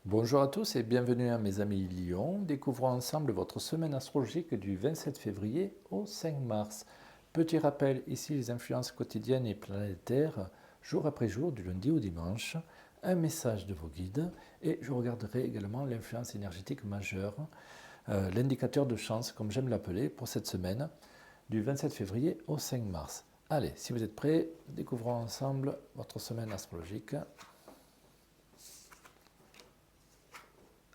Bonjour à tous et bienvenue à mes amis Lion. Découvrons ensemble votre semaine astrologique du 27 février au 5 mars. Petit rappel, ici les influences quotidiennes et planétaires, jour après jour, du lundi au dimanche, un message de vos guides et je regarderai également l'influence énergétique majeure, l'indicateur de chance comme j'aime l'appeler pour cette semaine du 27 février au 5 mars. Allez, si vous êtes prêts, découvrons ensemble votre semaine astrologique.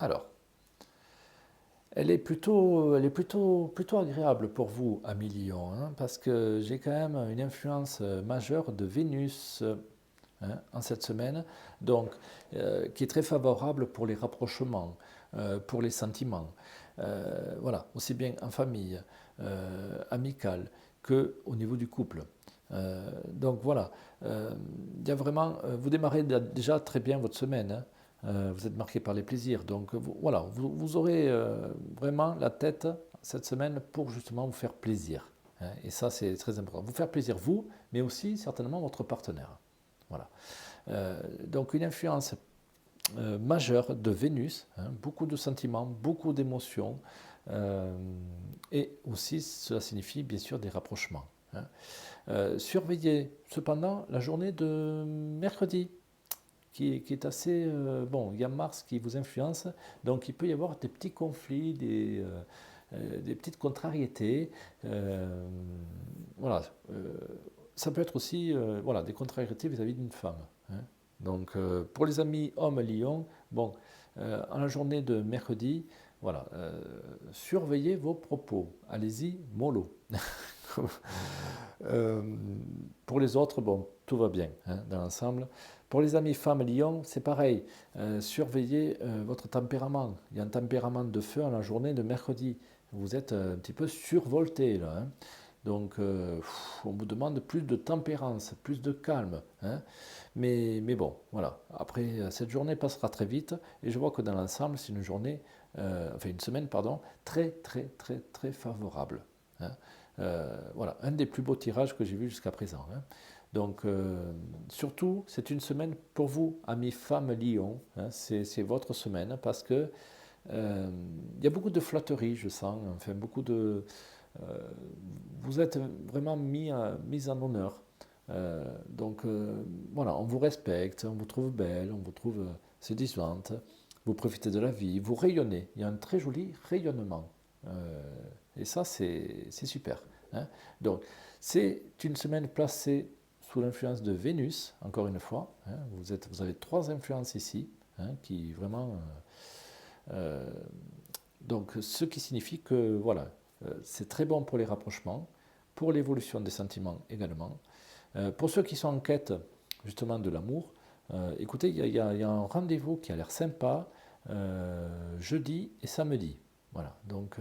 Alors, elle est plutôt agréable pour vous, ami Lion, hein, parce que j'ai quand même une influence majeure de Vénus en cette semaine, donc qui est très favorable pour les rapprochements, pour les sentiments, voilà, aussi bien en famille, amicale, que au niveau du couple. Donc voilà, il y a vraiment, vous démarrez déjà très bien votre semaine, hein. Vous êtes marqué par les plaisirs. Donc voilà, vous aurez vraiment la tête cette semaine pour justement vous faire plaisir, hein. Et ça, c'est très important. Vous faire plaisir, vous, mais aussi certainement votre partenaire. Voilà. Donc une influence majeure de Vénus, hein, beaucoup de sentiments, beaucoup d'émotions, euh, et aussi cela signifie bien sûr des rapprochements, hein. Surveillez cependant la journée de mercredi qui est assez... bon, il y a Mars qui vous influence, donc il peut y avoir des petits conflits, des petites contrariétés. euh, voilà. Ça peut être aussi voilà, des contrariétés vis-à-vis d'une femme, hein. Donc pour les amis hommes lions, bon, en la journée de mercredi, voilà, surveillez vos propos. Allez-y, mollo. Euh, pour les autres, bon, tout va bien, hein, dans l'ensemble. Pour les amis femmes lions, c'est pareil. Surveillez votre tempérament. Il y a un tempérament de feu en la journée de mercredi. Vous êtes un petit peu survolté là, hein. Donc, on vous demande plus de tempérance, plus de calme, hein. Mais bon, voilà. Après, cette journée passera très vite et je vois que dans l'ensemble, c'est une journée, enfin une semaine, pardon, très, très, très, très favorable, hein. Voilà, un des plus beaux tirages que j'ai vu jusqu'à présent, hein. Donc, surtout, c'est une semaine pour vous, amis femmes lion, hein. C'est votre semaine parce que il y a beaucoup de flatterie, je sens, enfin beaucoup de, euh, vous êtes vraiment mis en honneur. Donc voilà, on vous respecte, on vous trouve belle, on vous trouve séduisante, vous profitez de la vie, vous rayonnez. Il y a un très joli rayonnement. Euh, et ça, c'est super, hein. Donc, c'est une semaine placée sous l'influence de Vénus, encore une fois, hein. Vous avez trois influences ici, hein, qui vraiment... euh, donc, ce qui signifie que voilà, c'est très bon pour les rapprochements, pour l'évolution des sentiments également. Pour ceux qui sont en quête justement de l'amour, écoutez, il y a un rendez-vous qui a l'air sympa jeudi et samedi. Voilà, donc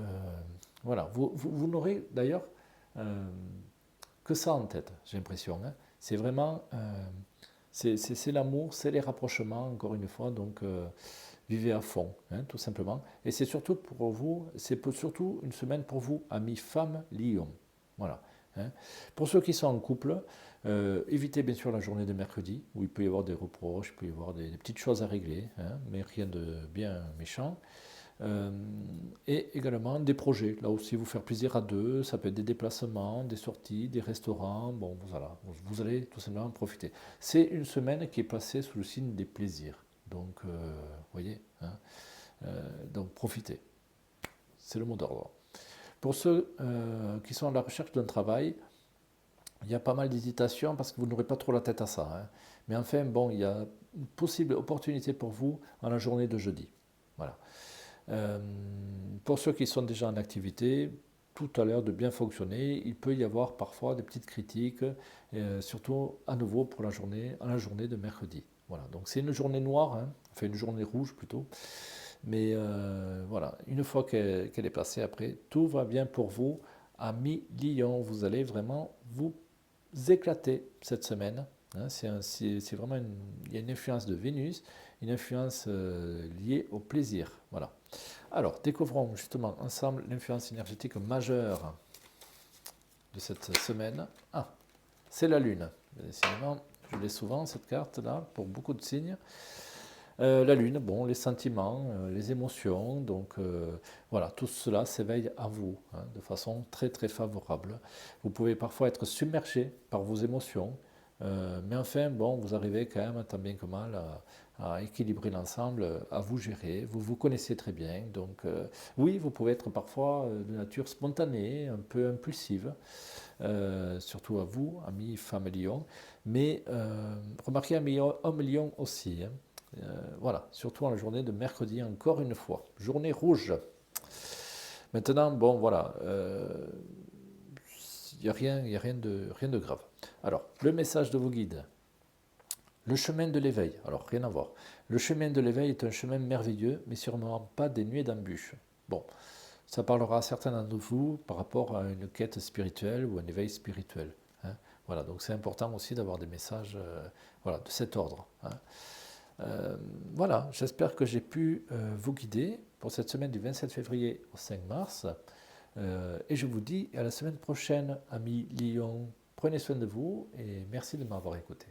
voilà, vous n'aurez d'ailleurs euh, que ça en tête, j'ai l'impression, hein. C'est vraiment, c'est l'amour, c'est les rapprochements, encore une fois, donc vivez à fond, hein, tout simplement. Et c'est surtout pour vous, surtout une semaine pour vous, amis femmes lion. Voilà, hein. Pour ceux qui sont en couple, évitez bien sûr la journée de mercredi, où il peut y avoir des reproches, il peut y avoir des petites choses à régler, hein, mais rien de bien méchant. Euh, et également des projets. Là aussi, vous faire plaisir à deux, ça peut être des déplacements, des sorties, des restaurants. Bon, voilà, vous allez tout simplement en profiter. C'est une semaine qui est placée sous le signe des plaisirs. Donc, vous voyez, hein, donc profitez. C'est le mot d'ordre. Pour ceux qui sont à la recherche d'un travail, il y a pas mal d'hésitations parce que vous n'aurez pas trop la tête à ça, hein. Mais enfin, bon, il y a une possible opportunité pour vous en la journée de jeudi. Voilà. Euh, pour ceux qui sont déjà en activité, tout a l'air de bien fonctionner. Il peut y avoir parfois des petites critiques, surtout à nouveau pour la journée de mercredi. Voilà, donc c'est une journée noire, hein, enfin une journée rouge plutôt. Mais voilà, une fois qu'elle est passée après, tout va bien pour vous. Amis Lion, vous allez vraiment vous éclater cette semaine, hein. C'est vraiment il y a une influence de Vénus, une influence liée au plaisir. Voilà. Alors, découvrons justement ensemble l'influence énergétique majeure de cette semaine. Ah, c'est la Lune. Décidément, je l'ai souvent cette carte-là, pour beaucoup de signes. La lune, bon, les sentiments, les émotions, donc voilà, tout cela s'éveille à vous hein, de façon très très favorable. Vous pouvez parfois être submergé par vos émotions, mais enfin, bon, vous arrivez quand même, tant bien que mal, à équilibrer l'ensemble, à vous gérer. Vous vous connaissez très bien, donc oui, vous pouvez être parfois de nature spontanée, un peu impulsive, surtout à vous, amis, femmes lion, mais remarquez amis hommes lion aussi. Hein. Voilà, surtout en la journée de mercredi, encore une fois. Journée rouge. Maintenant, bon, voilà, il n'y a rien de grave. Alors, le message de vos guides. Le chemin de l'éveil. Alors, rien à voir. Le chemin de l'éveil est un chemin merveilleux, mais sûrement pas dénué d'embûches. Bon, ça parlera à certains d'entre vous par rapport à une quête spirituelle ou un éveil spirituel. Hein. Voilà, donc c'est important aussi d'avoir des messages voilà, de cet ordre. Hein. Voilà, j'espère que j'ai pu vous guider pour cette semaine du 27 février au 5 mars. Et je vous dis à la semaine prochaine, amis Lyon. Prenez soin de vous et merci de m'avoir écouté.